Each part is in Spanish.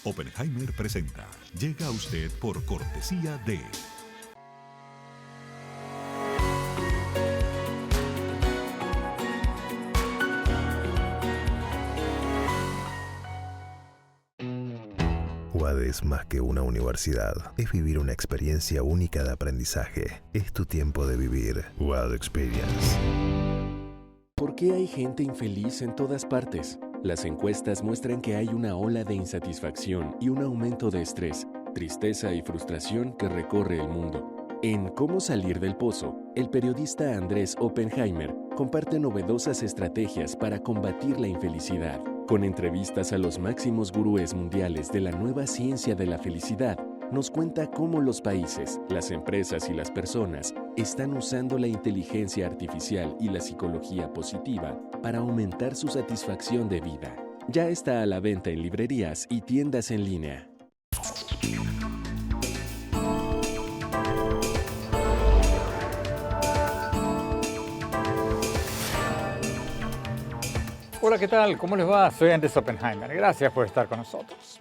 Oppenheimer presenta. Llega a usted por cortesía de... UAD es más que una universidad. Es vivir una experiencia única de aprendizaje. Es tu tiempo de vivir. UAD Experience. ¿Por qué hay gente infeliz en todas partes? Las encuestas muestran que hay una ola de insatisfacción y un aumento de estrés, tristeza y frustración que recorre el mundo. En Cómo salir del pozo, el periodista Andrés Oppenheimer comparte novedosas estrategias para combatir la infelicidad. Con entrevistas a los máximos gurúes mundiales de la nueva ciencia de la felicidad, nos cuenta cómo los países, las empresas y las personas están usando la inteligencia artificial y la psicología positiva para aumentar su satisfacción de vida. Ya está a la venta en librerías y tiendas en línea. Hola, ¿qué tal? ¿Cómo les va? Soy Andrés Oppenheimer. Gracias por estar con nosotros.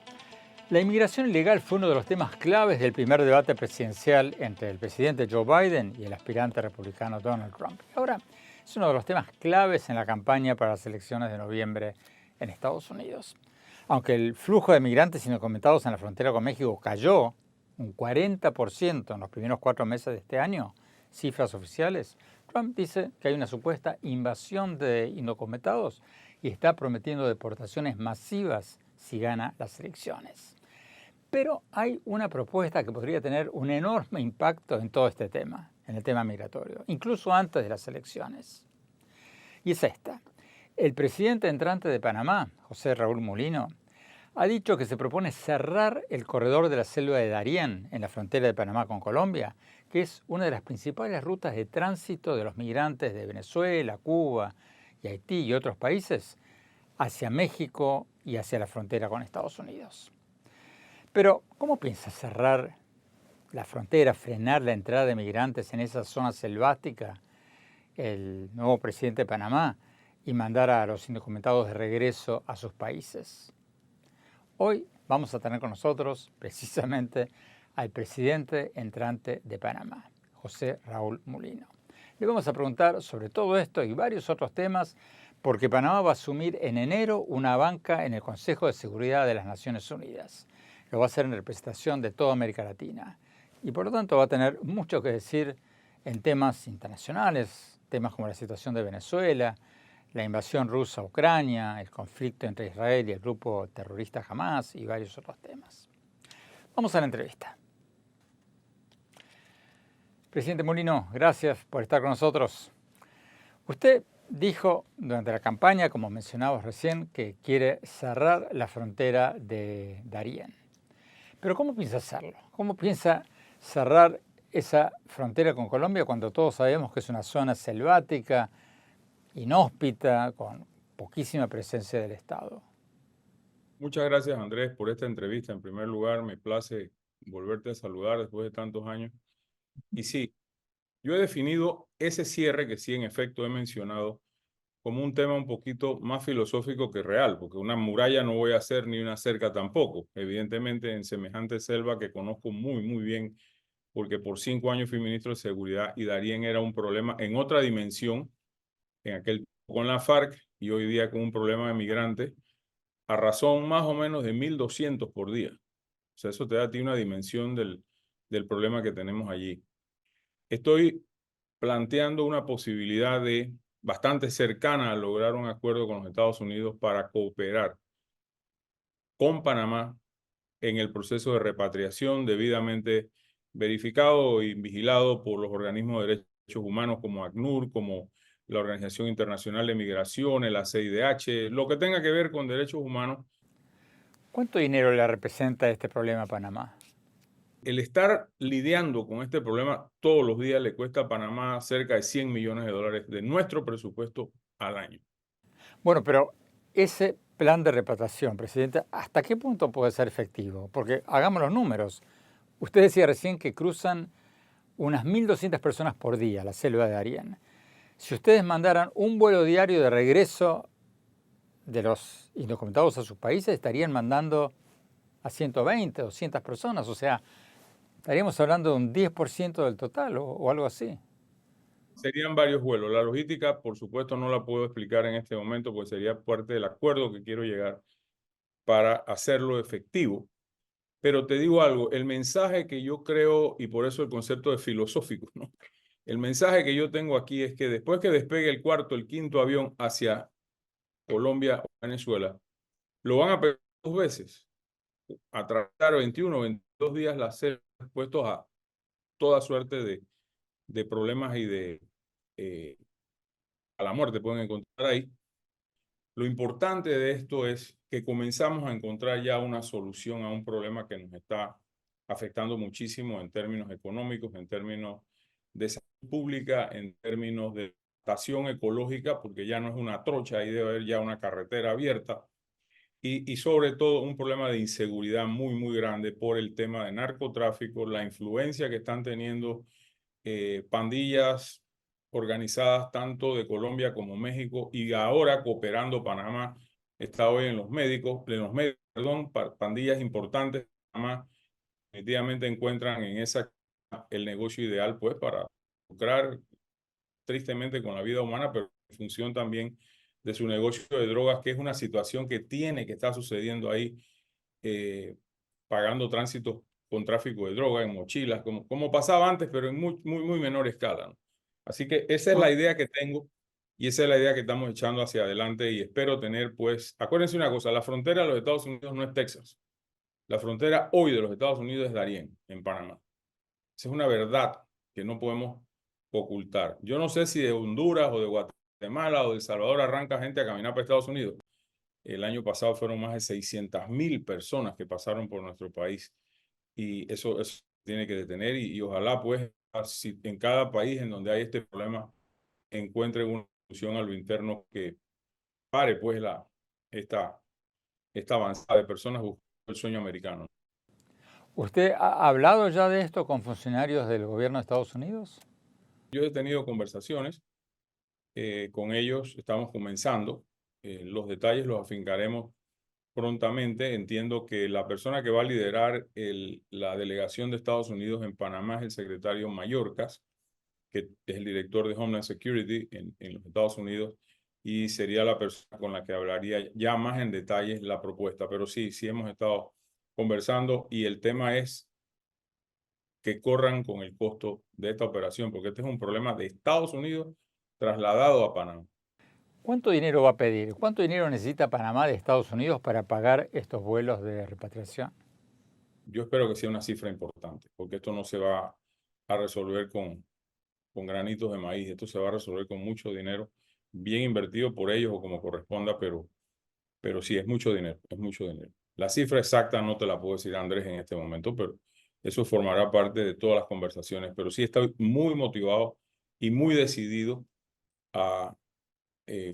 La inmigración ilegal fue uno de los temas claves del primer debate presidencial entre el presidente Joe Biden y el aspirante republicano Donald Trump. Ahora es uno de los temas claves en la campaña para las elecciones de noviembre en Estados Unidos. Aunque el flujo de migrantes indocumentados en la frontera con México cayó un 40% en los primeros 4 meses de este año, cifras oficiales, Trump dice que hay una supuesta invasión de indocumentados y está prometiendo deportaciones masivas si gana las elecciones. Pero hay una propuesta que podría tener un enorme impacto en todo este tema, en el tema migratorio, incluso antes de las elecciones. Y es esta. El presidente entrante de Panamá, José Raúl Mulino, ha dicho que se propone cerrar el corredor de la selva de Darién en la frontera de Panamá con Colombia, que es una de las principales rutas de tránsito de los migrantes de Venezuela, Cuba y Haití y otros países hacia México y hacia la frontera con Estados Unidos. Pero, ¿cómo piensa cerrar la frontera, frenar la entrada de migrantes en esa zona selvática el nuevo presidente de Panamá y mandar a los indocumentados de regreso a sus países? Hoy vamos a tener con nosotros precisamente al presidente entrante de Panamá, José Raúl Mulino. Le vamos a preguntar sobre todo esto y varios otros temas porque Panamá va a asumir en enero una banca en el Consejo de Seguridad de las Naciones Unidas. Lo va a hacer en representación de toda América Latina y por lo tanto va a tener mucho que decir en temas internacionales, temas como la situación de Venezuela, la invasión rusa a Ucrania, el conflicto entre Israel y el grupo terrorista Hamas y varios otros temas. Vamos a la entrevista. Presidente Mulino, gracias por estar con nosotros. Usted dijo durante la campaña, como mencionabas recién, que quiere cerrar la frontera de Darién. Pero ¿cómo piensa hacerlo? ¿Cómo piensa cerrar esa frontera con Colombia cuando todos sabemos que es una zona selvática, inhóspita, con poquísima presencia del Estado? Muchas gracias, Andrés, por esta entrevista. En primer lugar, me place volverte a saludar después de tantos años. Y sí, yo he definido ese cierre que sí, en efecto, he mencionado como un tema un poquito más filosófico que real, porque una muralla no voy a hacer ni una cerca tampoco. Evidentemente, en semejante selva que conozco muy, muy bien, porque por 5 años fui ministro de Seguridad y Darién era un problema en otra dimensión, en aquel tiempo con la FARC y hoy día con un problema de migrantes, a razón más o menos de 1.200 por día. O sea, eso te da a ti una dimensión del problema que tenemos allí. Estoy planteando una posibilidad bastante cercana a lograr un acuerdo con los Estados Unidos para cooperar con Panamá en el proceso de repatriación debidamente verificado y vigilado por los organismos de derechos humanos como ACNUR, como la Organización Internacional de Migración, la CIDH, lo que tenga que ver con derechos humanos. ¿Cuánto dinero le representa este problema a Panamá? El estar lidiando con este problema todos los días le cuesta a Panamá cerca de 100 millones de dólares de nuestro presupuesto al año. Bueno, pero ese plan de repatriación, presidente, ¿hasta qué punto puede ser efectivo? Porque hagamos los números. Usted decía recién que cruzan unas 1.200 personas por día la selva de Darién. Si ustedes mandaran un vuelo diario de regreso de los indocumentados a sus países, estarían mandando a 120, 200 personas, o sea, estaríamos hablando de un 10% del total o algo así. Serían varios vuelos. La logística, por supuesto, no la puedo explicar en este momento, porque sería parte del acuerdo que quiero llegar para hacerlo efectivo. Pero te digo algo, el mensaje que yo creo, y por eso el concepto de filosófico, ¿no? El mensaje que yo tengo aquí es que después que despegue el cuarto, el quinto avión hacia Colombia o Venezuela, lo van a pegar 2 veces. A tratar 21 o 22 días las selva expuestos a toda suerte de problemas y a la muerte pueden encontrar ahí. Lo importante de esto es que comenzamos a encontrar ya una solución a un problema que nos está afectando muchísimo en términos económicos, en términos de salud pública, en términos de adaptación ecológica, porque ya no es una trocha, ahí debe haber ya una carretera abierta, y sobre todo un problema de inseguridad muy, muy grande por el tema de narcotráfico, la influencia que están teniendo pandillas organizadas tanto de Colombia como México, y ahora cooperando Panamá está hoy en los medios, perdón, pandillas importantes de Panamá definitivamente encuentran en esa el negocio ideal pues para lucrar tristemente con la vida humana, pero en función también de su negocio de drogas, que es una situación que está sucediendo ahí, pagando tránsitos con tráfico de droga en mochilas, como pasaba antes, pero en muy menor escala, ¿no? Así que esa es la idea que tengo y esa es la idea que estamos echando hacia adelante, y espero tener, pues, acuérdense una cosa, la frontera de los Estados Unidos no es Texas. La frontera hoy de los Estados Unidos es Darién, en Panamá. Esa es una verdad que no podemos ocultar. Yo no sé si de Honduras o de Guatemala o de El Salvador arranca gente a caminar para Estados Unidos. El año pasado fueron más de 600.000 personas que pasaron por nuestro país, y eso tiene que detener, y ojalá pues si en cada país en donde hay este problema encuentre una solución a lo interno que pare pues esta avanzada de personas buscando el sueño americano. ¿Usted ha hablado ya de esto con funcionarios del gobierno de Estados Unidos? Yo he tenido conversaciones con ellos, estamos comenzando. Los detalles los afincaremos prontamente. Entiendo que la persona que va a liderar la delegación de Estados Unidos en Panamá es el secretario Mayorkas, que es el director de Homeland Security en los Estados Unidos, y sería la persona con la que hablaría ya más en detalle la propuesta. Pero sí hemos estado conversando, y el tema es que corran con el costo de esta operación, porque este es un problema de Estados Unidos trasladado a Panamá. ¿Cuánto dinero va a pedir? ¿Cuánto dinero necesita Panamá de Estados Unidos para pagar estos vuelos de repatriación? Yo espero que sea una cifra importante, porque esto no se va a resolver con granitos de maíz. Esto se va a resolver con mucho dinero, bien invertido por ellos o como corresponda, pero sí, es mucho dinero, es mucho dinero. La cifra exacta no te la puedo decir, Andrés, en este momento, pero eso formará parte de todas las conversaciones. Pero sí estoy muy motivado y muy decidido a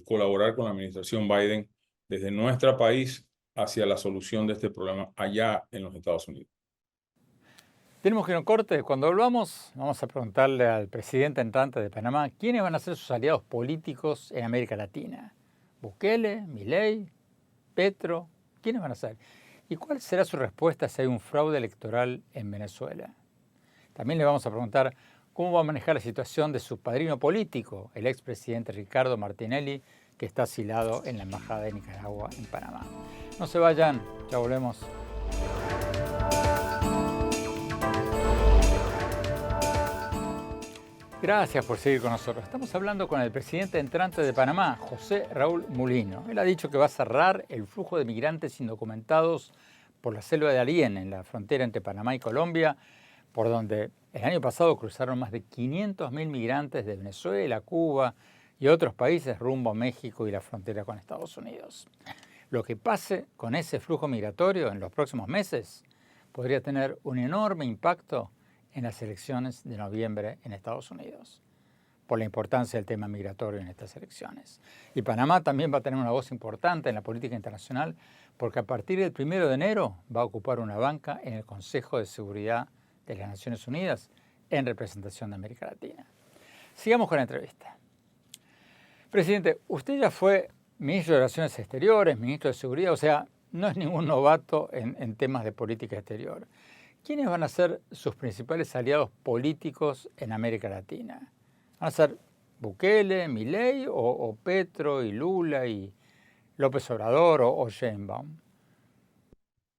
colaborar con la administración Biden desde nuestro país hacia la solución de este problema allá en los Estados Unidos. Tenemos que ir a un corte. Cuando volvamos, vamos a preguntarle al presidente entrante de Panamá quiénes van a ser sus aliados políticos en América Latina. Bukele, Milei, Petro, ¿quiénes van a ser? ¿Y cuál será su respuesta si hay un fraude electoral en Venezuela? También le vamos a preguntar cómo va a manejar la situación de su padrino político, el expresidente Ricardo Martinelli, que está asilado en la Embajada de Nicaragua en Panamá. No se vayan, ya volvemos. Gracias por seguir con nosotros. Estamos hablando con el presidente entrante de Panamá, José Raúl Mulino. Él ha dicho que va a cerrar el flujo de migrantes indocumentados por la selva de Darién, en la frontera entre Panamá y Colombia, por donde el año pasado cruzaron más de 500.000 migrantes de Venezuela, Cuba y otros países rumbo a México y la frontera con Estados Unidos. Lo que pase con ese flujo migratorio en los próximos meses podría tener un enorme impacto en las elecciones de noviembre en Estados Unidos, por la importancia del tema migratorio en estas elecciones. Y Panamá también va a tener una voz importante en la política internacional, porque a partir del 1 de enero va a ocupar una banca en el Consejo de Seguridad de las Naciones Unidas en representación de América Latina. Sigamos con la entrevista. Presidente, usted ya fue ministro de Relaciones Exteriores, ministro de Seguridad, o sea, no es ningún novato en temas de política exterior. ¿Quiénes van a ser sus principales aliados políticos en América Latina? ¿Van a ser Bukele, Milei o Petro y Lula y López Obrador o Sheinbaum?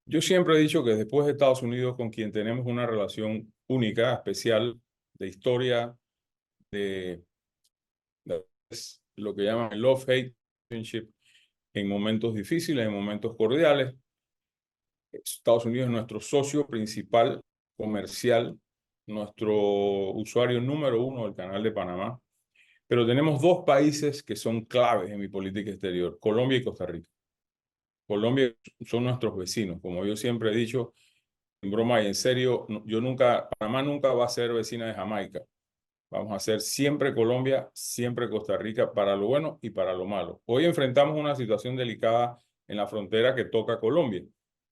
Yo siempre he dicho que después de Estados Unidos, con quien tenemos una relación única, especial, de historia, de, es lo que llaman el love-hate relationship, en momentos difíciles, en momentos cordiales. Estados Unidos es nuestro socio principal comercial, nuestro usuario número uno del Canal de Panamá. Pero tenemos dos países que son claves en mi política exterior, Colombia y Costa Rica. Colombia son nuestros vecinos, como yo siempre he dicho, en broma y en serio, Panamá nunca va a ser vecina de Jamaica. Vamos a ser siempre Colombia, siempre Costa Rica, para lo bueno y para lo malo. Hoy enfrentamos una situación delicada en la frontera que toca a Colombia.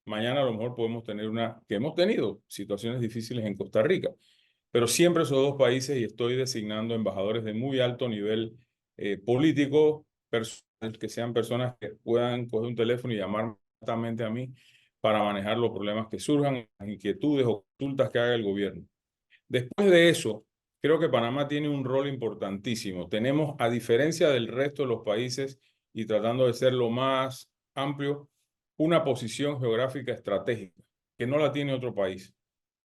Mañana a lo mejor podemos tener que hemos tenido situaciones difíciles en Costa Rica, pero siempre esos dos países, y estoy designando embajadores de muy alto nivel político, que sean personas que puedan coger un teléfono y llamar directamente a mí para manejar los problemas que surjan, las inquietudes o consultas que haga el gobierno. Después de eso, creo que Panamá tiene un rol importantísimo. Tenemos, a diferencia del resto de los países y tratando de ser lo más amplio, una posición geográfica estratégica que no la tiene otro país.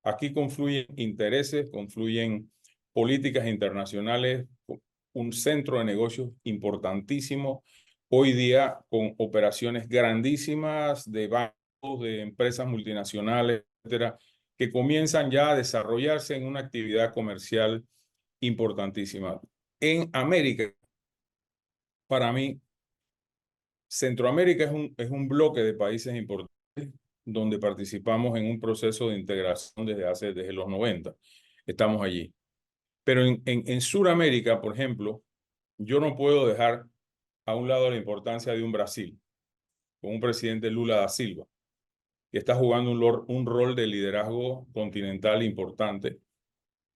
Aquí confluyen intereses, confluyen políticas internacionales, un centro de negocios importantísimo, hoy día con operaciones grandísimas de bancos, de empresas multinacionales, etcétera, que comienzan ya a desarrollarse en una actividad comercial importantísima. En América, para mí, Centroamérica es un bloque de países importantes donde participamos en un proceso de integración desde los 90. Estamos allí. Pero en Sudamérica, por ejemplo, yo no puedo dejar a un lado la importancia de un Brasil, con un presidente Lula da Silva, que está jugando un rol de liderazgo continental importante,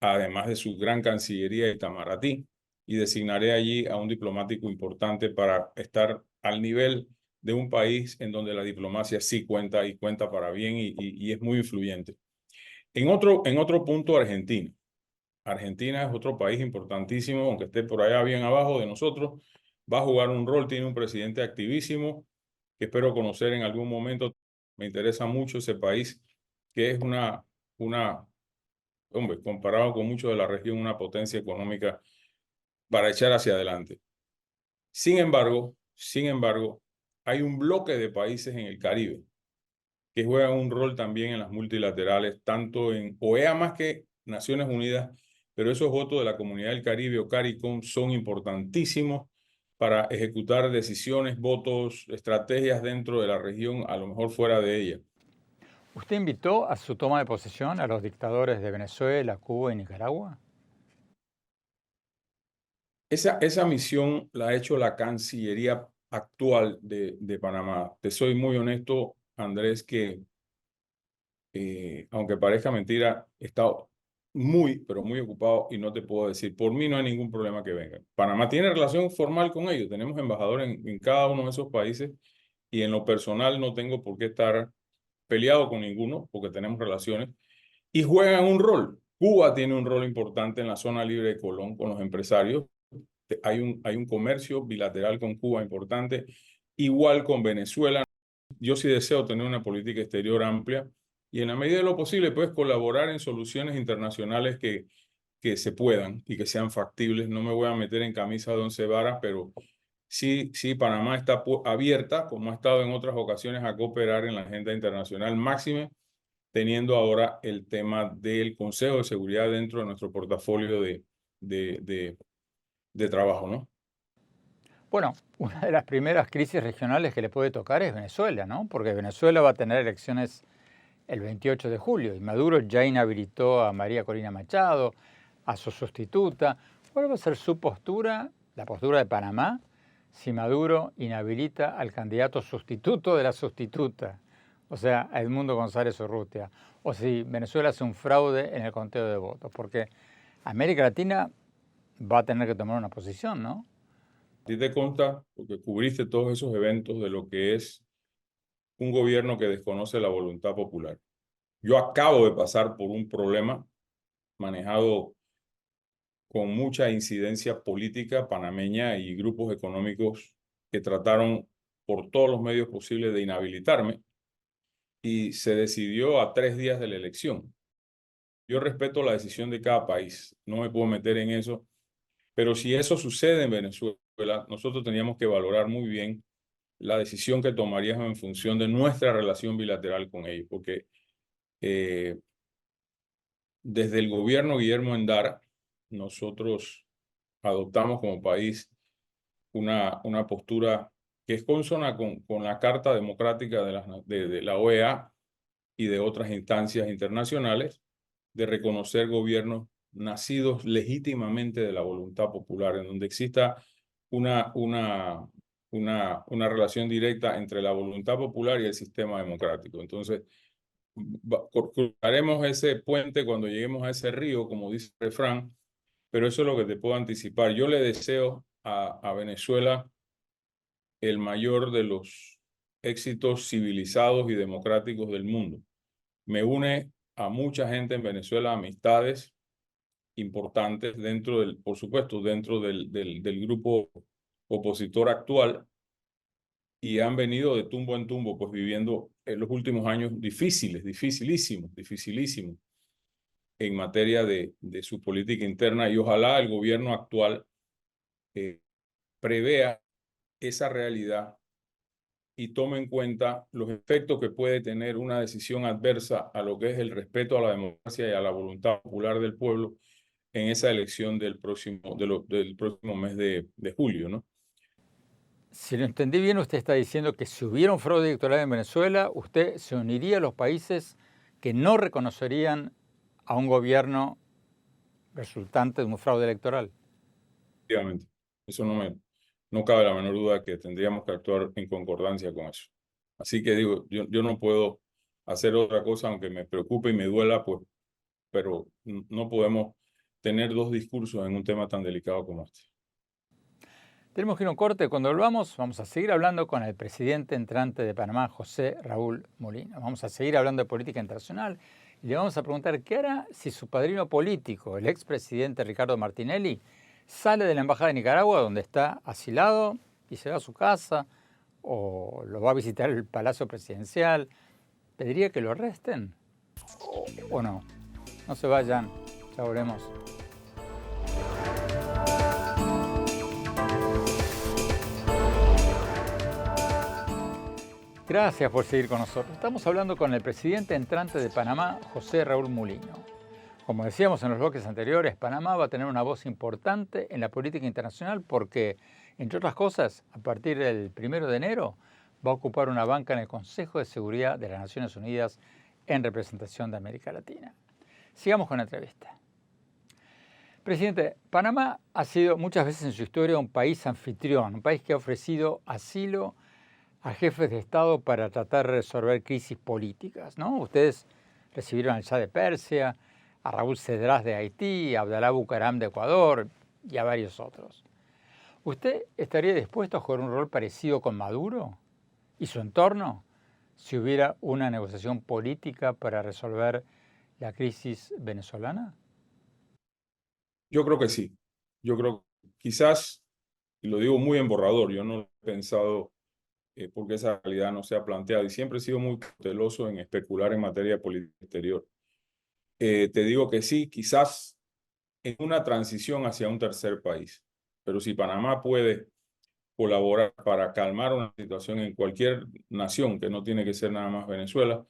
además de su gran cancillería Itamaraty, y designaré allí a un diplomático importante para estar al nivel de un país en donde la diplomacia sí cuenta y cuenta para bien y es muy influyente. En otro punto, Argentina. Argentina es otro país importantísimo, aunque esté por allá bien abajo de nosotros, va a jugar un rol, tiene un presidente activísimo que espero conocer en algún momento. Me interesa mucho ese país, que es hombre, comparado con muchos de la región, una potencia económica para echar hacia adelante. Sin embargo, hay un bloque de países en el Caribe que juegan un rol también en las multilaterales, tanto en OEA más que Naciones Unidas, pero esos votos de la Comunidad del Caribe o CARICOM son importantísimos para ejecutar decisiones, votos, estrategias dentro de la región, a lo mejor fuera de ella. ¿Usted invitó a su toma de posesión a los dictadores de Venezuela, Cuba y Nicaragua? Esa misión la ha hecho la Cancillería actual de Panamá. Te soy muy honesto, Andrés, que aunque parezca mentira, he estado muy, pero muy ocupado y no te puedo decir, por mí no hay ningún problema que venga. Panamá tiene relación formal con ellos, tenemos embajadores en cada uno de esos países y en lo personal no tengo por qué estar peleado con ninguno porque tenemos relaciones y juegan un rol. Cuba tiene un rol importante en la zona libre de Colón con los empresarios. Hay un comercio bilateral con Cuba importante, igual con Venezuela. Yo sí deseo tener una política exterior amplia y en la medida de lo posible, pues colaborar en soluciones internacionales que se puedan y que sean factibles. No me voy a meter en camisa de once varas, pero sí, Panamá está abierta, como ha estado en otras ocasiones, a cooperar en la agenda internacional máxima, teniendo ahora el tema del Consejo de Seguridad dentro de nuestro portafolio de trabajo, ¿no? Bueno, una de las primeras crisis regionales que le puede tocar es Venezuela, ¿no? Porque Venezuela va a tener elecciones el 28 de julio y Maduro ya inhabilitó a María Corina Machado, a su sustituta. ¿Cuál va a ser su postura, la postura de Panamá, si Maduro inhabilita al candidato sustituto de la sustituta, o sea, a Edmundo González Urrutia, o si Venezuela hace un fraude en el conteo de votos? Porque América Latina va a tener que tomar una posición, ¿no? A ti te consta, porque cubriste todos esos eventos de lo que es un gobierno que desconoce la voluntad popular. Yo acabo de pasar por un problema manejado con mucha incidencia política panameña y grupos económicos que trataron por todos los medios posibles de inhabilitarme, y se decidió a 3 días de la elección. Yo respeto la decisión de cada país, no me puedo meter en eso, pero si eso sucede en Venezuela, nosotros teníamos que valorar muy bien la decisión que tomaríamos en función de nuestra relación bilateral con ellos, porque desde el gobierno Guillermo Endara, nosotros adoptamos como país una postura que es consona con la Carta Democrática de la OEA y de otras instancias internacionales, de reconocer gobiernos nacidos legítimamente de la voluntad popular, en donde exista una relación directa entre la voluntad popular y el sistema democrático. Entonces, cruzaremos ese puente cuando lleguemos a ese río, como dice el refrán, pero eso es lo que te puedo anticipar. Yo le deseo a Venezuela el mayor de los éxitos civilizados y democráticos del mundo. Me une a mucha gente en Venezuela, amistades importantes dentro del, por supuesto, dentro del grupo opositor actual, y han venido de tumbo en tumbo, pues viviendo en los últimos años difíciles, dificilísimos en materia de su política interna, y ojalá el gobierno actual prevea esa realidad y tome en cuenta los efectos que puede tener una decisión adversa a lo que es el respeto a la democracia y a la voluntad popular del pueblo en esa elección del próximo mes de julio, ¿no? Si lo entendí bien, usted está diciendo que si hubiera un fraude electoral en Venezuela, usted se uniría a los países que no reconocerían a un gobierno resultante de un fraude electoral. Efectivamente, eso no cabe la menor duda que tendríamos que actuar en concordancia con eso. Así que digo, yo no puedo hacer otra cosa, aunque me preocupe y me duela, pues, pero no podemos tener dos discursos en un tema tan delicado como este. Tenemos que ir a un corte. Cuando volvamos, vamos a seguir hablando con el presidente entrante de Panamá, José Raúl Mulino. Vamos a seguir hablando de política internacional y le vamos a preguntar qué hará si su padrino político, el expresidente Ricardo Martinelli, sale de la Embajada de Nicaragua, donde está asilado, y se va a su casa, o lo va a visitar el Palacio Presidencial. ¿Pediría que lo arresten? ¿O no? No se vayan, ya volvemos. Gracias por seguir con nosotros. Estamos hablando con el presidente entrante de Panamá, José Raúl Mulino. Como decíamos en los bloques anteriores, Panamá va a tener una voz importante en la política internacional porque, entre otras cosas, a partir del 1 de enero va a ocupar una banca en el Consejo de Seguridad de las Naciones Unidas en representación de América Latina. Sigamos con la entrevista. Presidente, Panamá ha sido muchas veces en su historia un país anfitrión, un país que ha ofrecido asilo a jefes de Estado para tratar de resolver crisis políticas, ¿no? Ustedes recibieron al Shah de Persia, a Raúl Cedrás de Haití, a Abdalá Bucaram de Ecuador y a varios otros. ¿Usted estaría dispuesto a jugar un rol parecido con Maduro y su entorno si hubiera una negociación política para resolver la crisis venezolana? Yo creo que sí. Yo creo que quizás, y lo digo muy en borrador, yo no he pensado porque esa realidad no se ha planteado, y siempre he sido muy cauteloso en especular en materia de política exterior. Te digo que sí, quizás en una transición hacia un tercer país, pero si Panamá puede colaborar para calmar una situación en cualquier nación, que no tiene que ser nada más Venezuela,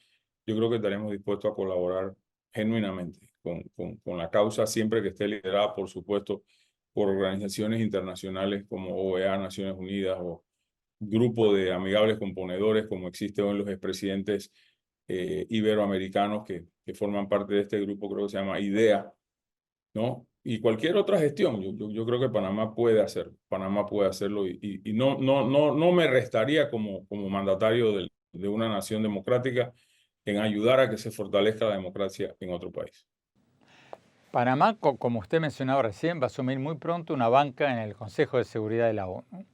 yo creo que estaremos dispuestos a colaborar genuinamente con la causa, siempre que esté liderada, por supuesto, por organizaciones internacionales como OEA, Naciones Unidas, o grupo de amigables componedores, como existe hoy en los expresidentes iberoamericanos que forman parte de este grupo, creo que se llama IDEA, ¿no? Y cualquier otra gestión, yo creo que Panamá puede hacerlo, y no me restaría como mandatario de una nación democrática en ayudar a que se fortalezca la democracia en otro país. Panamá, como usted mencionaba recién, va a asumir muy pronto una banca en el Consejo de Seguridad de la ONU.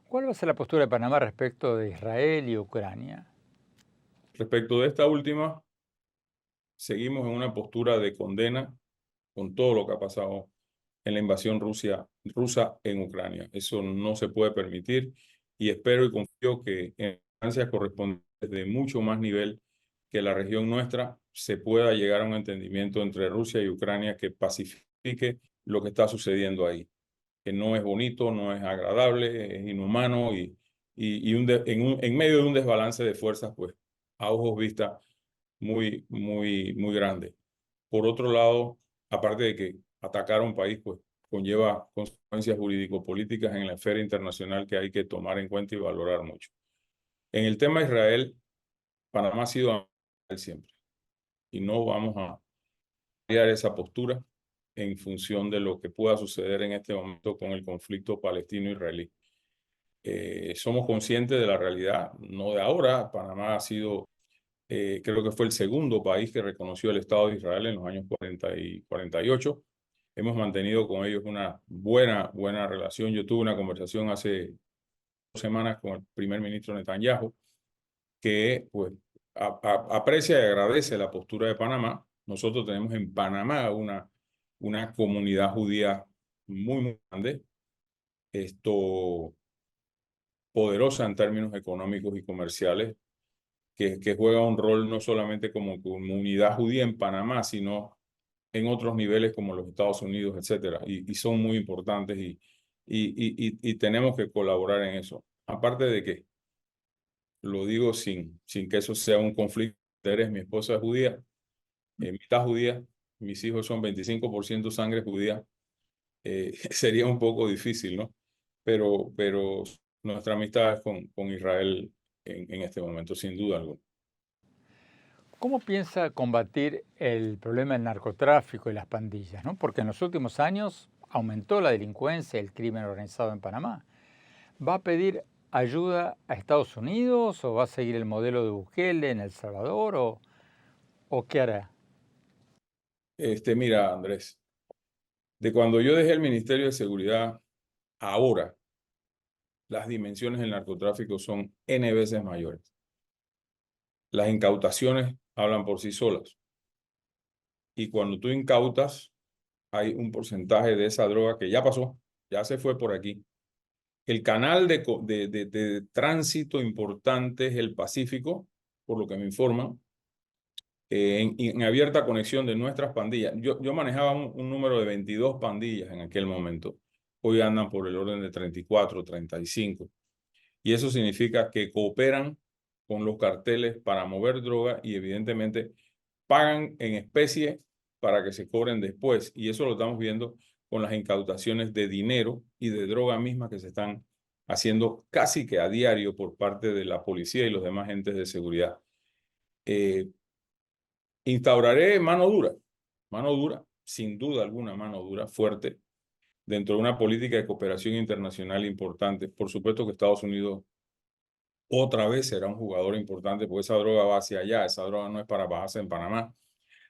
¿Cuál va a ser la postura de Panamá respecto de Israel y Ucrania? Respecto de esta última, seguimos en una postura de condena con todo lo que ha pasado en la invasión rusa en Ucrania. Eso no se puede permitir y espero y confío que en instancias correspondientes de mucho más nivel que la región nuestra se pueda llegar a un entendimiento entre Rusia y Ucrania que pacifique lo que está sucediendo ahí, que no es bonito, no es agradable, es inhumano en medio de un desbalance de fuerzas, pues a ojos vista muy grande. Por otro lado, aparte de que atacar a un país pues conlleva consecuencias jurídico-políticas en la esfera internacional que hay que tomar en cuenta y valorar mucho. En el tema de Israel, Panamá ha sido neutral siempre y no vamos a cambiar esa postura en función de lo que pueda suceder en este momento con el conflicto palestino-israelí. Somos conscientes de la realidad, no de ahora. Panamá ha sido, creo que fue el segundo país que reconoció el Estado de Israel en los años 40 y 48. Hemos mantenido con ellos una buena relación. Yo tuve una conversación hace 2 semanas con el primer ministro Netanyahu, que pues aprecia y agradece la postura de Panamá. Nosotros tenemos en Panamá una comunidad judía muy grande, poderosa en términos económicos y comerciales, que juega un rol no solamente como comunidad judía en Panamá, sino en otros niveles como los Estados Unidos, etcétera, y son muy importantes y tenemos que colaborar en eso. Aparte de que, lo digo sin que eso sea un conflicto de interés, mi esposa es judía, mitad judía, mis hijos son 25% sangre judía, sería un poco difícil, ¿no? Pero nuestra amistad es con Israel en este momento, sin duda alguna. ¿Cómo piensa combatir el problema del narcotráfico y las pandillas, ¿no? Porque en los últimos años aumentó la delincuencia y el crimen organizado en Panamá. ¿Va a pedir ayuda a Estados Unidos o va a seguir el modelo de Bukele en El Salvador o qué hará? Mira, Andrés, de cuando yo dejé el Ministerio de Seguridad, ahora las dimensiones del narcotráfico son N veces mayores. Las incautaciones hablan por sí solas. Y cuando tú incautas, hay un porcentaje de esa droga que ya pasó, ya se fue por aquí. El canal de tránsito importante es el Pacífico, por lo que me informan, en abierta conexión de nuestras pandillas. Yo manejaba un número de 22 pandillas en aquel momento. Hoy andan por el orden de 34, 35. Y eso significa que cooperan con los carteles para mover droga y evidentemente pagan en especie para que se cobren después. Y eso lo estamos viendo con las incautaciones de dinero y de droga misma que se están haciendo casi que a diario por parte de la policía y los demás entes de seguridad. Instauraré mano dura, sin duda alguna mano dura, fuerte, dentro de una política de cooperación internacional importante. Por supuesto que Estados Unidos otra vez será un jugador importante porque esa droga va hacia allá, esa droga no es para bajarse en Panamá.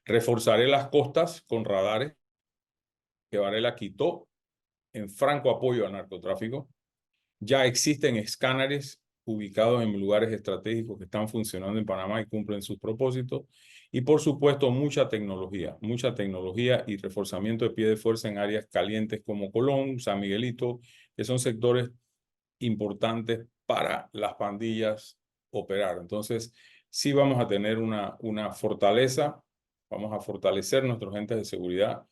Reforzaré las costas con radares que Varela quitó en franco apoyo al narcotráfico. Ya existen escáneres ubicados en lugares estratégicos que están funcionando en Panamá y cumplen sus propósitos. Y por supuesto, mucha tecnología y reforzamiento de pie de fuerza en áreas calientes como Colón, San Miguelito, que son sectores importantes para las pandillas operar. Entonces, sí vamos a tener una fortaleza, vamos a fortalecer nuestros agentes de seguridad.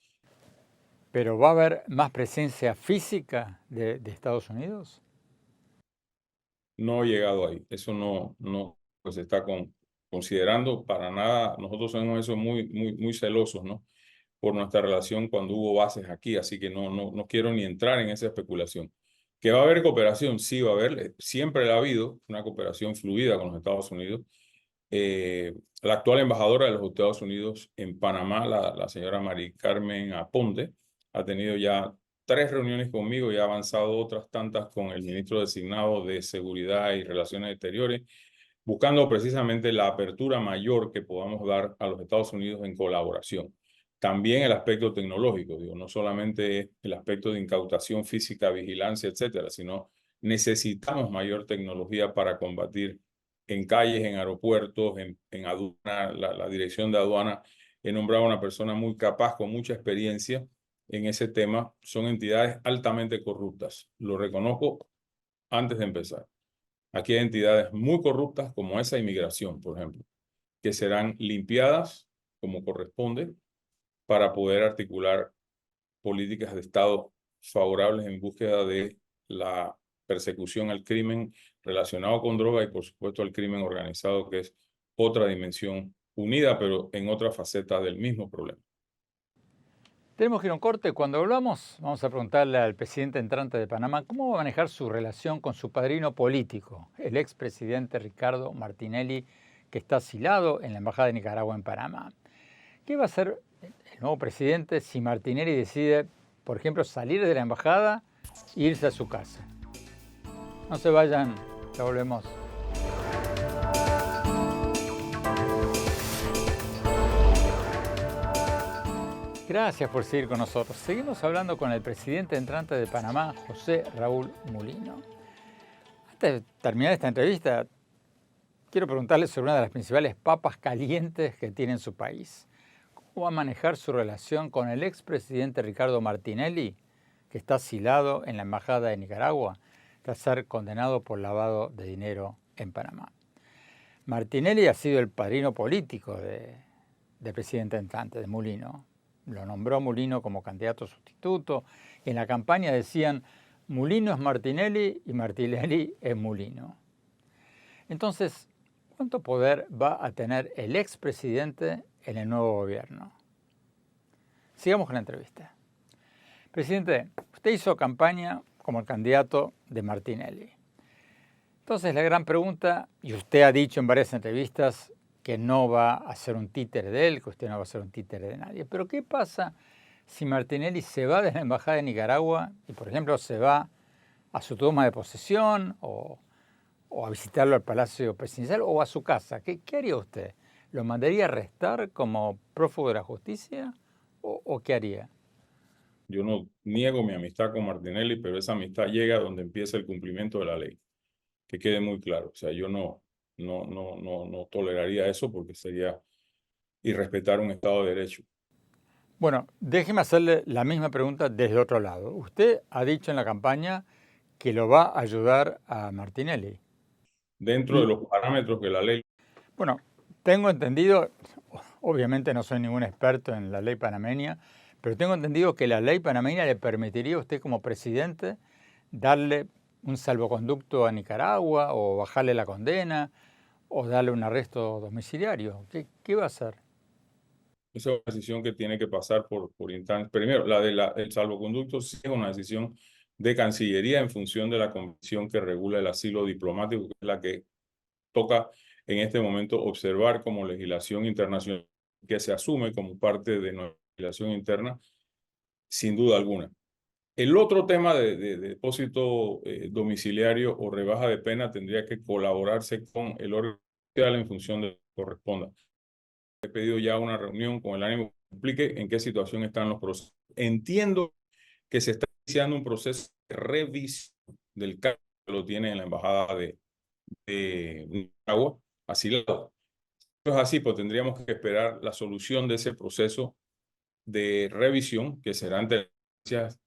¿Pero va a haber más presencia física de Estados Unidos? No he llegado ahí. Eso no pues se está considerando para nada. Nosotros somos eso muy celosos, ¿no? Por nuestra relación cuando hubo bases aquí, así que no quiero ni entrar en esa especulación. ¿Que va a haber cooperación? Sí, va a haber. Siempre ha habido una cooperación fluida con los Estados Unidos. La actual embajadora de los Estados Unidos en Panamá, la señora Mari Carmen Aponte, ha tenido ya 3 reuniones conmigo y ha avanzado otras tantas con el ministro designado de Seguridad y Relaciones Exteriores, buscando precisamente la apertura mayor que podamos dar a los Estados Unidos en colaboración. También el aspecto tecnológico, digo, no solamente el aspecto de incautación física, vigilancia, etcétera, sino necesitamos mayor tecnología para combatir en calles, en aeropuertos, en aduana, la dirección de aduana. He nombrado a una persona muy capaz, con mucha experiencia en ese tema. Son entidades altamente corruptas. Lo reconozco antes de empezar. Aquí hay entidades muy corruptas como esa inmigración, por ejemplo, que serán limpiadas como corresponde para poder articular políticas de Estado favorables en búsqueda de la persecución al crimen relacionado con droga y, por supuesto, al crimen organizado, que es otra dimensión unida, pero en otra faceta del mismo problema. Tenemos que ir a un corte. Cuando volvamos, vamos a preguntarle al presidente entrante de Panamá cómo va a manejar su relación con su padrino político, el expresidente Ricardo Martinelli, que está asilado en la Embajada de Nicaragua en Panamá. ¿Qué va a hacer el nuevo presidente si Martinelli decide, por ejemplo, salir de la embajada e irse a su casa? No se vayan, ya volvemos. Gracias por seguir con nosotros. Seguimos hablando con el presidente entrante de Panamá, José Raúl Mulino. Antes de terminar esta entrevista, quiero preguntarle sobre una de las principales papas calientes que tiene en su país. ¿Cómo va a manejar su relación con el expresidente Ricardo Martinelli, que está asilado en la Embajada de Nicaragua tras ser condenado por lavado de dinero en Panamá? Martinelli ha sido el padrino político del presidente entrante, de Mulino. Lo nombró Mulino como candidato sustituto. En la campaña decían, Mulino es Martinelli y Martinelli es Mulino. Entonces, ¿cuánto poder va a tener el expresidente en el nuevo gobierno? Sigamos con la entrevista. Presidente, usted hizo campaña como el candidato de Martinelli. Entonces, la gran pregunta, y usted ha dicho en varias entrevistas que no va a ser un títere de él, que usted no va a ser un títere de nadie. Pero ¿qué pasa si Martinelli se va de la Embajada de Nicaragua y, por ejemplo, se va a su toma de posesión o a visitarlo al Palacio Presidencial o a su casa? ¿Qué haría usted? ¿Lo mandaría a arrestar como prófugo de la justicia o qué haría? Yo no niego mi amistad con Martinelli, pero esa amistad llega donde empieza el cumplimiento de la ley. Que quede muy claro. O sea, yo no toleraría eso porque sería irrespetar un Estado de Derecho. Bueno, déjeme hacerle la misma pregunta desde otro lado. Usted ha dicho en la campaña que lo va a ayudar a Martinelli. Dentro de los parámetros que la ley. Bueno, tengo entendido, obviamente no soy ningún experto en la ley panameña, pero tengo entendido que la ley panameña le permitiría a usted como presidente darle un salvoconducto a Nicaragua o bajarle la condena o darle un arresto domiciliario. ¿Qué va a hacer? Esa es una decisión que tiene que pasar por instancias. Primero, el salvoconducto sí es una decisión de Cancillería en función de la convención que regula el asilo diplomático, que es la que toca en este momento observar como legislación internacional que se asume como parte de nuestra legislación interna, sin duda alguna. El otro tema de depósito domiciliario o rebaja de pena tendría que colaborarse con el órgano judicial en función de lo que corresponda. He pedido ya una reunión con el ánimo que explique en qué situación están los procesos. Entiendo que se está iniciando un proceso de revisión del caso que lo tiene en la Embajada de Nicaragua, asilado. Eso es así, pues tendríamos que esperar la solución de ese proceso de revisión, que será ante las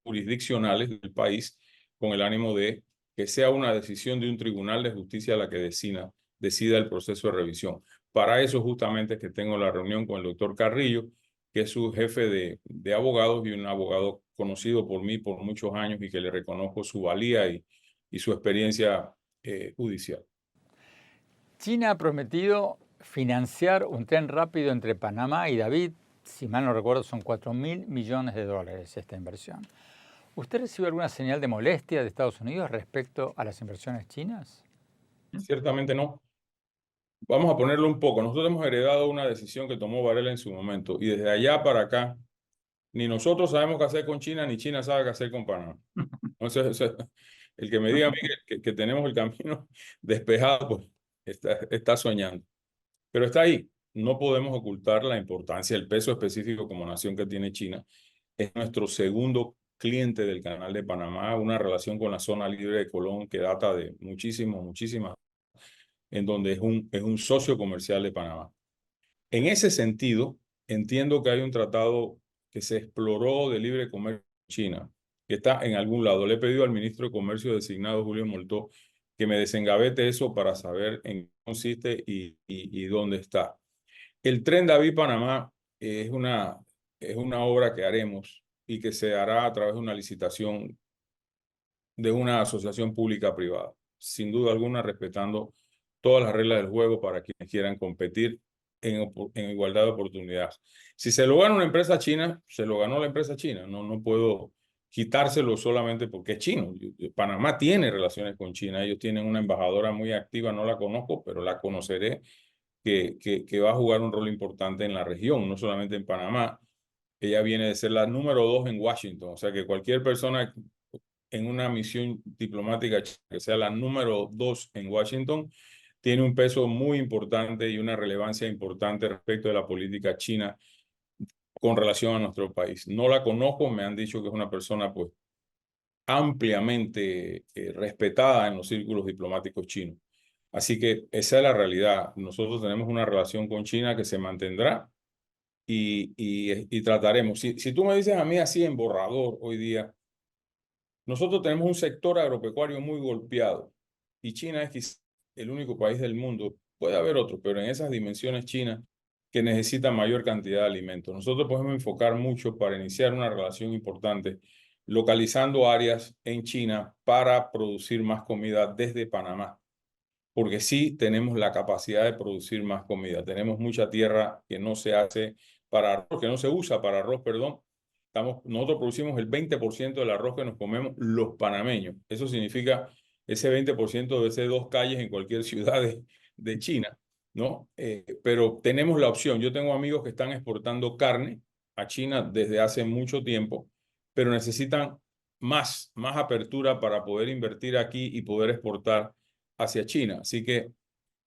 jurisdiccionales del país, con el ánimo de que sea una decisión de un tribunal de justicia la que decida el proceso de revisión. Para eso justamente es que tengo la reunión con el doctor Carrillo, que es su jefe de abogados y un abogado conocido por mí por muchos años y que le reconozco su valía y su experiencia judicial. China ha prometido financiar un tren rápido entre Panamá y David. Si mal no recuerdo, son $4.000 millones esta inversión. ¿Usted recibe alguna señal de molestia de Estados Unidos respecto a las inversiones chinas? Ciertamente no. Vamos a ponerlo un poco. Nosotros hemos heredado una decisión que tomó Varela en su momento y desde allá para acá ni nosotros sabemos qué hacer con China ni China sabe qué hacer con Panamá. Entonces, el que me diga a mí que tenemos el camino despejado, pues está soñando. Pero está ahí. No podemos ocultar la importancia, el peso específico como nación que tiene China. Es nuestro segundo cliente del Canal de Panamá, una relación con la zona libre de Colón que data de muchísimas en donde es un socio comercial de Panamá. En ese sentido, entiendo que hay un tratado que se exploró de libre comercio con China, que está en algún lado. Le he pedido al ministro de Comercio designado, Julio Moltó, que me desengavete eso para saber en qué consiste y dónde está. El Tren David-Panamá es una obra que haremos y que se hará a través de una licitación de una asociación pública-privada, sin duda alguna respetando todas las reglas del juego para quienes quieran competir en igualdad de oportunidades. Si se lo gana una empresa china, se lo ganó la empresa china. No puedo quitárselo solamente porque es chino. Panamá tiene relaciones con China. Ellos tienen una embajadora muy activa, no la conozco, pero la conoceré, que va a jugar un rol importante en la región, no solamente en Panamá. Ella viene de ser la número 2 en Washington. O sea que cualquier persona en una misión diplomática que sea la número 2 en Washington, tiene un peso muy importante y una relevancia importante respecto de la política china con relación a nuestro país. No la conozco, me han dicho que es una persona pues ampliamente respetada en los círculos diplomáticos chinos. Así que esa es la realidad. Nosotros tenemos una relación con China que se mantendrá y trataremos. Si tú me dices a mí así en borrador hoy día, nosotros tenemos un sector agropecuario muy golpeado y China es quizás el único país del mundo, puede haber otros, pero en esas dimensiones China que necesita mayor cantidad de alimentos. Nosotros podemos enfocar mucho para iniciar una relación importante, localizando áreas en China para producir más comida desde Panamá, porque sí tenemos la capacidad de producir más comida. Tenemos mucha tierra que no se hace para arroz, que no se usa para arroz, perdón. Nosotros producimos el 20% del arroz que nos comemos los panameños. Eso significa ese 20% de ser dos calles en cualquier ciudad de China, ¿no? Pero tenemos la opción. Yo tengo amigos que están exportando carne a China desde hace mucho tiempo, pero necesitan más apertura para poder invertir aquí y poder exportar hacia China. Así que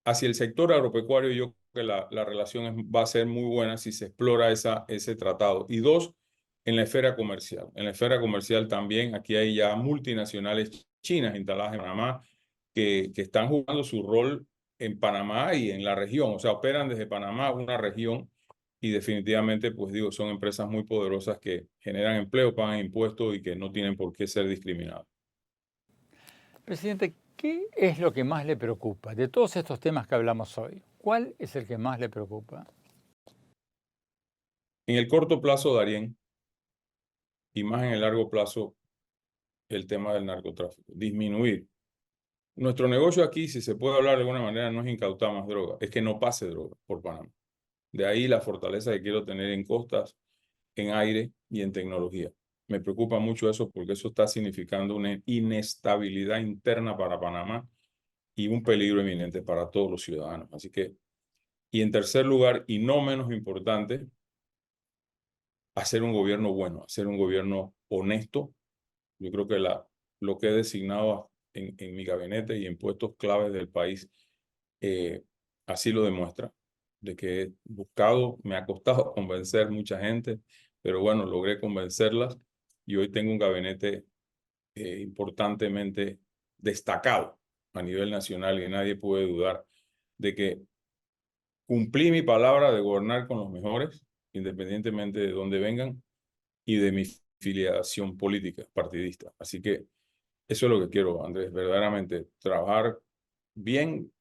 hacia el sector agropecuario yo creo que la relación va a ser muy buena si se explora ese tratado. Y dos, en la esfera comercial. En la esfera comercial también, aquí hay ya multinacionales chinas instaladas en Panamá que están jugando su rol en Panamá y en la región. O sea, operan desde Panamá, una región, y definitivamente, pues digo, son empresas muy poderosas que generan empleo, pagan impuestos y que no tienen por qué ser discriminados. Presidente, ¿qué es lo que más le preocupa de todos estos temas que hablamos hoy? ¿Cuál es el que más le preocupa? En el corto plazo, Darien, y más en el largo plazo, el tema del narcotráfico. Disminuir. Nuestro negocio aquí, si se puede hablar de alguna manera, no es incautar más droga, es que no pase droga por Panamá. De ahí la fortaleza que quiero tener en costas, en aire y en tecnología. Me preocupa mucho eso porque eso está significando una inestabilidad interna para Panamá y un peligro eminente para todos los ciudadanos. Así que, y en tercer lugar, y no menos importante, hacer un gobierno bueno, hacer un gobierno honesto. Yo creo que lo que he designado en mi gabinete y en puestos claves del país así lo demuestra, de que he buscado, me ha costado convencer mucha gente, pero bueno, logré convencerlas y hoy tengo un gabinete importantemente destacado a nivel nacional y nadie puede dudar de que cumplí mi palabra de gobernar con los mejores, independientemente de dónde vengan y de mi filiación política, partidista. Así que eso es lo que quiero, Andrés, verdaderamente trabajar bien,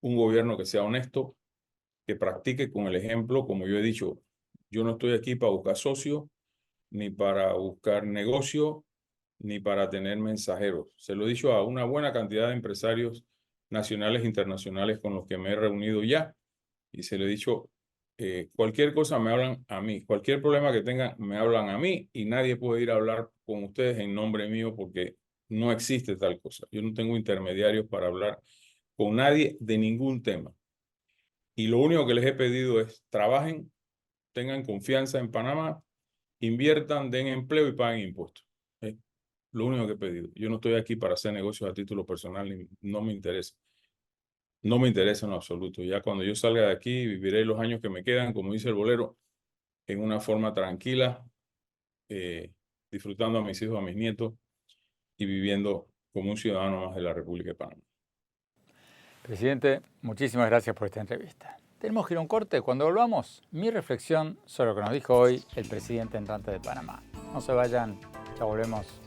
un gobierno que sea honesto, que practique con el ejemplo. Como yo he dicho, yo no estoy aquí para buscar socios, ni para buscar negocio, ni para tener mensajeros. Se lo he dicho a una buena cantidad de empresarios nacionales e internacionales con los que me he reunido ya, y se lo he dicho, cualquier cosa me hablan a mí, cualquier problema que tengan me hablan a mí y nadie puede ir a hablar con ustedes en nombre mío porque no existe tal cosa. Yo no tengo intermediarios para hablar con nadie de ningún tema. Y lo único que les he pedido es trabajen, tengan confianza en Panamá, inviertan, den empleo y paguen impuestos. Es lo único que he pedido. Yo no estoy aquí para hacer negocios a título personal, no me interesa. No me interesa en lo absoluto. Ya cuando yo salga de aquí, viviré los años que me quedan, como dice el bolero, en una forma tranquila, disfrutando a mis hijos, a mis nietos y viviendo como un ciudadano más de la República de Panamá. Presidente, muchísimas gracias por esta entrevista. Tenemos que ir a un corte. Cuando volvamos, mi reflexión sobre lo que nos dijo hoy el presidente entrante de Panamá. No se vayan, ya volvemos.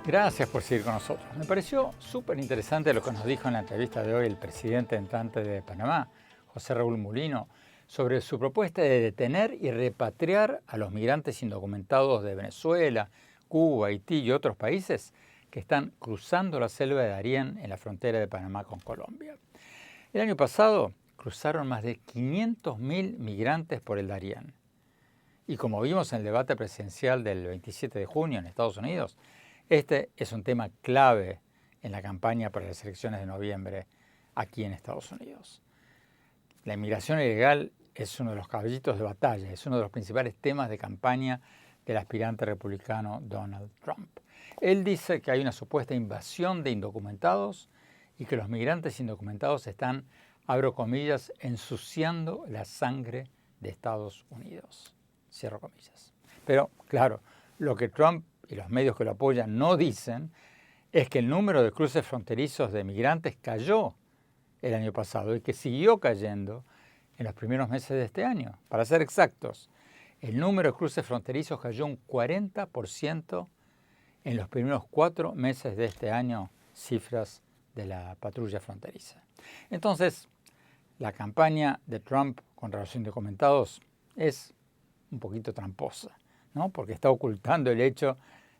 Gracias por seguir con nosotros. Me pareció súper interesante lo que nos dijo en la entrevista de hoy el presidente entrante de Panamá, José Raúl Mulino, sobre su propuesta de detener y repatriar a los migrantes indocumentados de Venezuela, Cuba, Haití y otros países que están cruzando la selva de Darién en la frontera de Panamá con Colombia. El año pasado cruzaron más de 500.000 migrantes por el Darién. Y como vimos en el debate presidencial del 27 de junio en Estados Unidos, este es un tema clave en la campaña para las elecciones de noviembre aquí en Estados Unidos. La inmigración ilegal es uno de los caballitos de batalla, es uno de los principales temas de campaña del aspirante republicano Donald Trump. Él dice que hay una supuesta invasión de indocumentados y que los migrantes indocumentados están, abro comillas, ensuciando la sangre de Estados Unidos, cierro comillas. Pero, claro, lo que Trump y los medios que lo apoyan no dicen es que el número de cruces fronterizos de migrantes cayó el año pasado y que siguió cayendo en los primeros meses de este año. Para ser exactos, el número de cruces fronterizos cayó un 40% en los primeros 4 meses de este año, cifras de la patrulla fronteriza. Entonces, la campaña de Trump contra los indocumentados es un poquito tramposa, ¿no? Porque está ocultando el hecho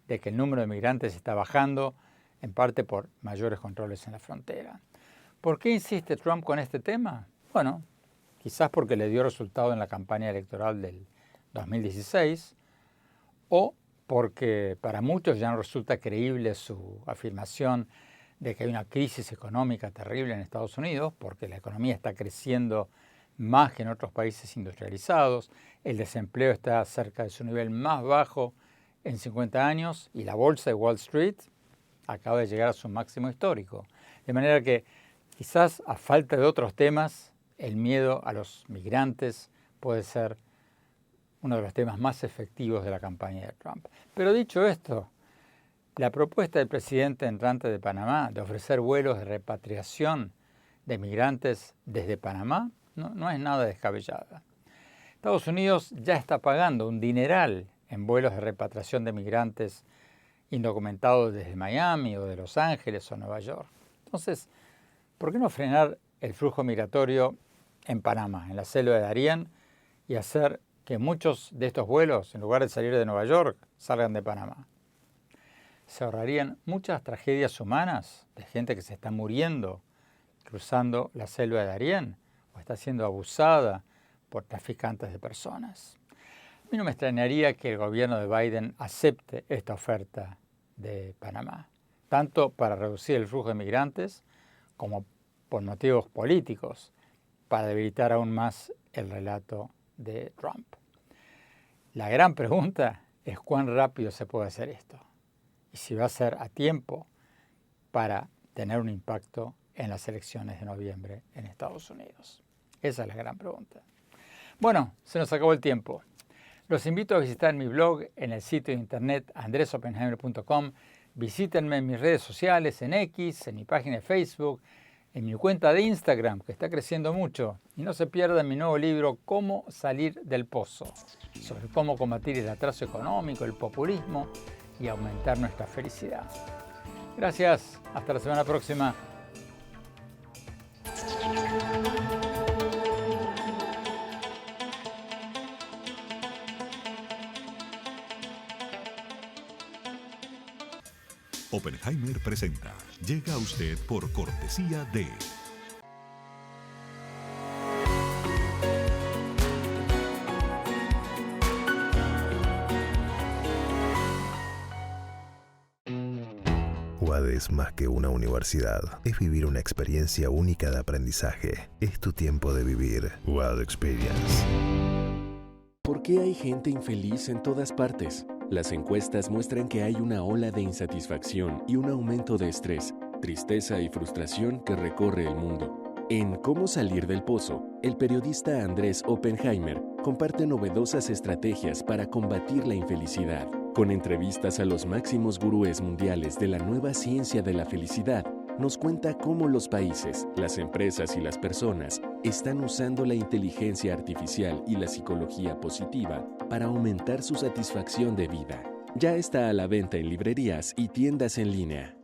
de que el número de migrantes está bajando, en parte por mayores controles en la frontera. ¿Por qué insiste Trump con este tema? Bueno, quizás porque le dio resultado en la campaña electoral del 2016 o porque para muchos ya no resulta creíble su afirmación de que hay una crisis económica terrible en Estados Unidos, porque la economía está creciendo más que en otros países industrializados, el desempleo está cerca de su nivel más bajo en 50 años y la bolsa de Wall Street acaba de llegar a su máximo histórico. De manera que quizás a falta de otros temas, el miedo a los migrantes puede ser uno de los temas más efectivos de la campaña de Trump. Pero dicho esto, la propuesta del presidente entrante de Panamá de ofrecer vuelos de repatriación de migrantes desde Panamá no es nada descabellada. Estados Unidos ya está pagando un dineral en vuelos de repatriación de migrantes indocumentados desde Miami o de Los Ángeles o Nueva York. Entonces, ¿por qué no frenar el flujo migratorio en Panamá, en la selva de Darién, y hacer que muchos de estos vuelos, en lugar de salir de Nueva York, salgan de Panamá? Se ahorrarían muchas tragedias humanas de gente que se está muriendo cruzando la selva de Darién o está siendo abusada por traficantes de personas. A mí no me extrañaría que el gobierno de Biden acepte esta oferta de Panamá, tanto para reducir el flujo de migrantes como por motivos políticos, para debilitar aún más el relato de Trump. La gran pregunta es cuán rápido se puede hacer esto y si va a ser a tiempo para tener un impacto en las elecciones de noviembre en Estados Unidos. Esa es la gran pregunta. Bueno, se nos acabó el tiempo. Los invito a visitar mi blog en el sitio de internet andresopenheimer.com. Visítenme en mis redes sociales, en X, en mi página de Facebook, en mi cuenta de Instagram, que está creciendo mucho. Y no se pierdan mi nuevo libro, Cómo salir del pozo, sobre cómo combatir el atraso económico, el populismo y aumentar nuestra felicidad. Gracias, hasta la semana próxima. Oppenheimer presenta. Llega a usted por cortesía de... UAD es más que una universidad, es vivir una experiencia única de aprendizaje. Es tu tiempo de vivir. UAD Experience. ¿Por qué hay gente infeliz en todas partes? Las encuestas muestran que hay una ola de insatisfacción y un aumento de estrés, tristeza y frustración que recorre el mundo. En Cómo salir del pozo, el periodista Andrés Oppenheimer comparte novedosas estrategias para combatir la infelicidad, Con entrevistas a los máximos gurúes mundiales de la nueva ciencia de la felicidad, nos cuenta cómo los países, las empresas y las personas están usando la inteligencia artificial y la psicología positiva para aumentar su satisfacción de vida. Ya está a la venta en librerías y tiendas en línea.